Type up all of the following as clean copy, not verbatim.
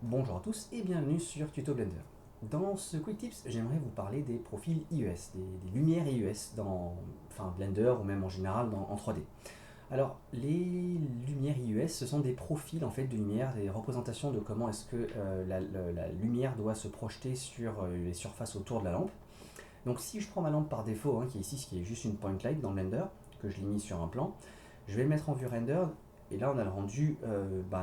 Bonjour à tous et bienvenue sur Tuto Blender. Dans ce Quick Tips, j'aimerais vous parler des profils IES, des lumières IES dans Blender ou même en général en 3D. Alors, les lumières IES, ce sont des profils en fait de lumière, des représentations de comment est-ce que la lumière doit se projeter sur les surfaces autour de la lampe. Donc si je prends ma lampe par défaut, qui est ici, ce qui est juste une point light dans Blender, que je l'ai mis sur un plan, je vais le mettre en vue render, et là on a le rendu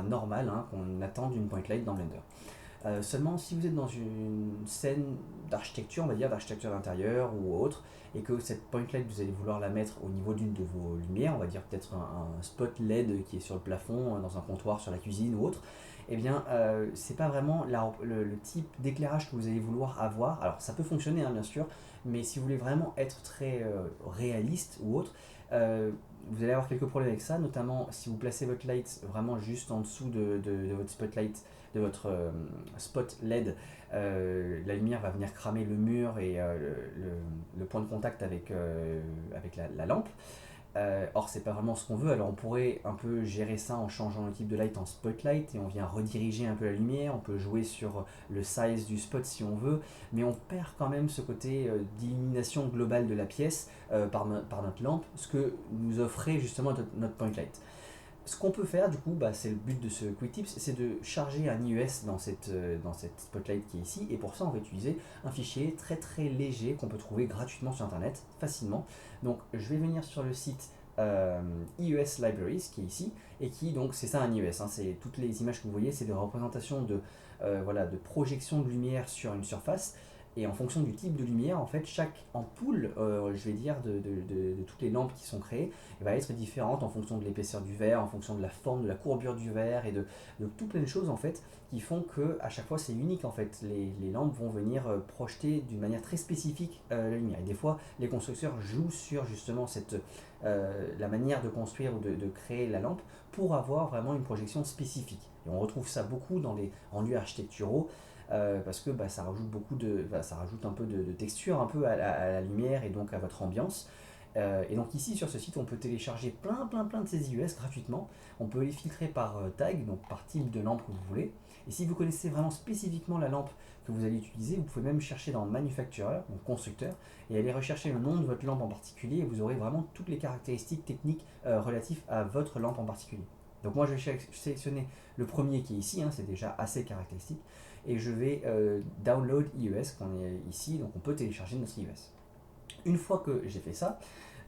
normal qu'on attend d'une point light dans Blender. Seulement, si vous êtes dans une scène d'architecture, on va dire d'architecture d'intérieur ou autre, et que cette point light, vous allez vouloir la mettre au niveau d'une de vos lumières, on va dire peut-être un spot LED qui est sur le plafond, dans un comptoir, sur la cuisine ou autre, eh bien, c'est pas vraiment le type d'éclairage que vous allez vouloir avoir. Alors, ça peut fonctionner, bien sûr, mais si vous voulez vraiment être très réaliste ou autre, vous allez avoir quelques problèmes avec ça, notamment si vous placez votre light vraiment juste en dessous de votre spotlight, de votre spot LED, la lumière va venir cramer le mur et le point de contact avec la lampe. Or, c'est pas vraiment ce qu'on veut, alors on pourrait un peu gérer ça en changeant le type de light en spotlight et on vient rediriger un peu la lumière, on peut jouer sur le size du spot si on veut, mais on perd quand même ce côté d'illumination globale de la pièce par notre lampe, ce que nous offrait justement notre point light. Ce qu'on peut faire du coup, c'est le but de ce Quick Tips, c'est de charger un IES dans cette spotlight qui est ici, et pour ça on va utiliser un fichier très très léger qu'on peut trouver gratuitement sur internet, facilement. Donc je vais venir sur le site IES Libraries qui est ici, et qui donc c'est ça un IES, c'est toutes les images que vous voyez, c'est des représentations de projection de lumière sur une surface. Et en fonction du type de lumière, en fait, chaque ampoule, je vais dire, de toutes les lampes qui sont créées, va être différente en fonction de l'épaisseur du verre, en fonction de la forme, de la courbure du verre et de tout plein de choses en fait qui font que à chaque fois c'est unique en fait. Les lampes vont venir projeter d'une manière très spécifique la lumière. Et des fois les constructeurs jouent sur justement la manière de construire ou de créer la lampe pour avoir vraiment une projection spécifique. Et on retrouve ça beaucoup dans les rendus architecturaux. Parce que ça rajoute ça rajoute un peu de texture un peu à la lumière et donc à votre ambiance. Et donc ici sur ce site on peut télécharger plein de ces IES gratuitement. On peut les filtrer par tag, donc par type de lampe que vous voulez. Et si vous connaissez vraiment spécifiquement la lampe que vous allez utiliser, vous pouvez même chercher dans Manufacturer, donc constructeur, et aller rechercher le nom de votre lampe en particulier, et vous aurez vraiment toutes les caractéristiques techniques relatives à votre lampe en particulier. Donc moi je vais sélectionner le premier qui est ici, c'est déjà assez caractéristique, et je vais download IES qu'on est ici, donc on peut télécharger notre IES. Une fois que j'ai fait ça,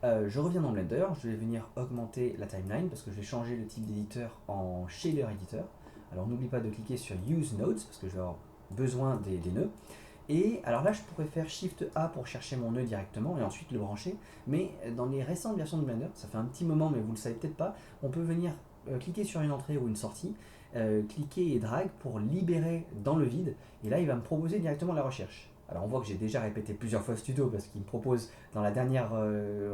je reviens dans Blender, je vais venir augmenter la timeline parce que je vais changer le type d'éditeur en shader editor. Alors n'oublie pas de cliquer sur Use Nodes parce que je vais avoir besoin des nœuds. Et alors là, je pourrais faire Shift A pour chercher mon nœud directement et ensuite le brancher. Mais dans les récentes versions de Blender, ça fait un petit moment, mais vous le savez peut-être pas, on peut venir cliquer sur une entrée ou une sortie, cliquer et drag pour libérer dans le vide. Et là, il va me proposer directement la recherche. Alors on voit que j'ai déjà répété plusieurs fois ce tuto parce qu'il me propose dans la dernière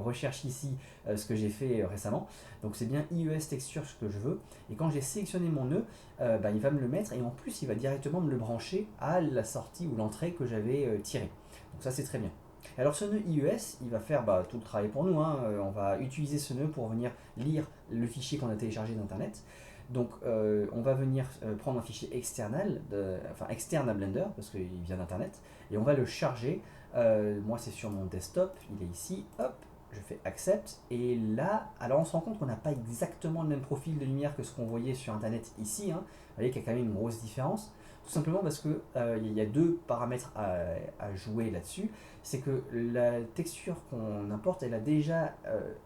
recherche ici ce que j'ai fait récemment. Donc c'est bien IES Texture ce que je veux. Et quand j'ai sélectionné mon nœud, il va me le mettre et en plus il va directement me le brancher à la sortie ou l'entrée que j'avais tirée. Donc ça c'est très bien. Alors ce nœud IES, il va faire tout le travail pour nous. On va utiliser ce nœud pour venir lire le fichier qu'on a téléchargé d'internet. Donc on va venir prendre un fichier externe à Blender parce qu'il vient d'internet et on va le charger. Moi c'est sur mon desktop, il est ici, hop, je fais accept et là, alors on se rend compte qu'on n'a pas exactement le même profil de lumière que ce qu'on voyait sur internet ici. Vous voyez qu'il y a quand même une grosse différence. Tout simplement parce que il y a deux paramètres à jouer là-dessus. C'est que la texture qu'on importe, elle a déjà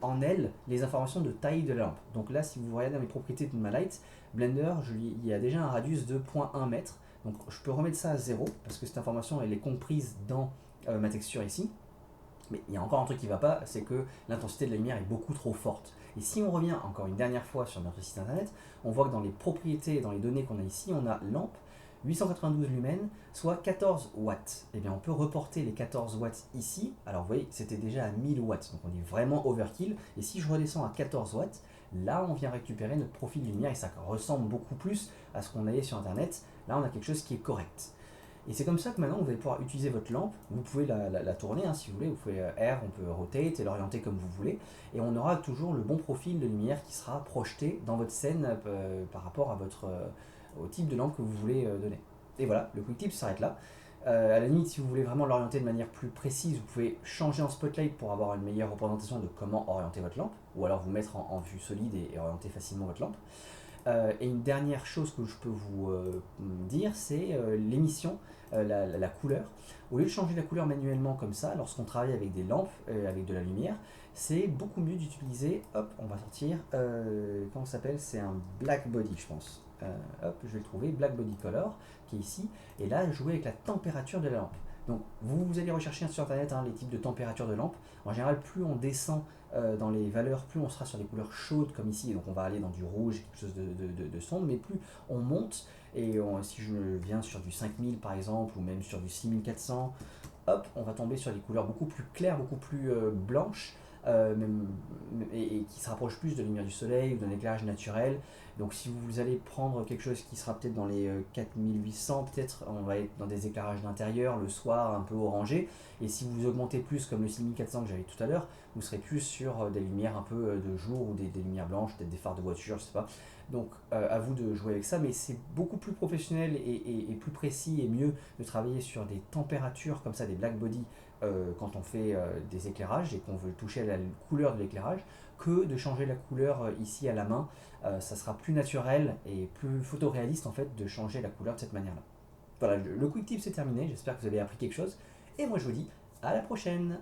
en elle les informations de taille de la lampe. Donc là, si vous regardez dans les propriétés de ma light, Blender, il y a déjà un radius de 0,1 m. Donc je peux remettre ça à 0 parce que cette information elle est comprise dans ma texture ici. Mais il y a encore un truc qui ne va pas, c'est que l'intensité de la lumière est beaucoup trop forte. Et si on revient encore une dernière fois sur notre site internet, on voit que dans les propriétés, dans les données qu'on a ici, on a lampe 892 lumens, soit 14 watts. Et bien on peut reporter les 14 watts ici. Alors vous voyez, c'était déjà à 1000 watts, donc on est vraiment overkill. Et si je redescends à 14 watts, là on vient récupérer notre profil de lumière et ça ressemble beaucoup plus à ce qu'on avait sur internet. Là on a quelque chose qui est correct. Et c'est comme ça que maintenant vous allez pouvoir utiliser votre lampe. Vous pouvez la tourner si vous voulez, vous pouvez R, on peut rotate et l'orienter comme vous voulez. Et on aura toujours le bon profil de lumière qui sera projeté dans votre scène par rapport à au type de lampe que vous voulez donner. Et voilà, le quick tip s'arrête là. À la limite, si vous voulez vraiment l'orienter de manière plus précise, vous pouvez changer en spotlight pour avoir une meilleure représentation de comment orienter votre lampe, ou alors vous mettre en vue solide et orienter facilement votre lampe. Et une dernière chose que je peux vous dire, c'est l'émission, la couleur. Au lieu de changer la couleur manuellement comme ça, lorsqu'on travaille avec des lampes, avec de la lumière, c'est beaucoup mieux d'utiliser, hop, on va sortir, comment ça s'appelle? C'est un black body, je pense. Hop, je vais le trouver, black body color, qui est ici. Et là, jouer avec la température de la lampe. Donc, vous allez rechercher sur internet les types de température de lampe. En général, plus on descend dans les valeurs, plus on sera sur des couleurs chaudes comme ici, donc on va aller dans du rouge, quelque chose de sombre, mais plus on monte, et si je viens sur du 5000 par exemple, ou même sur du 6400, hop, on va tomber sur des couleurs beaucoup plus claires, beaucoup plus blanches, et qui se rapprochent plus de la lumière du soleil ou d'un éclairage naturel. Donc si vous allez prendre quelque chose qui sera peut-être dans les 4800, peut-être on va être dans des éclairages d'intérieur, le soir un peu orangé, et si vous augmentez plus comme le 6400 que j'avais tout à l'heure, vous serez plus sur des lumières un peu de jour ou des lumières blanches, peut-être des phares de voiture, je sais pas. Donc à vous de jouer avec ça, mais c'est beaucoup plus professionnel et plus précis et mieux de travailler sur des températures comme ça, des black body, quand on fait des éclairages et qu'on veut toucher à la couleur de l'éclairage, que de changer la couleur ici à la main. Ça sera plus naturel et plus photoréaliste en fait de changer la couleur de cette manière-là. Voilà, le quick tip c'est terminé, j'espère que vous avez appris quelque chose, et moi je vous dis à la prochaine.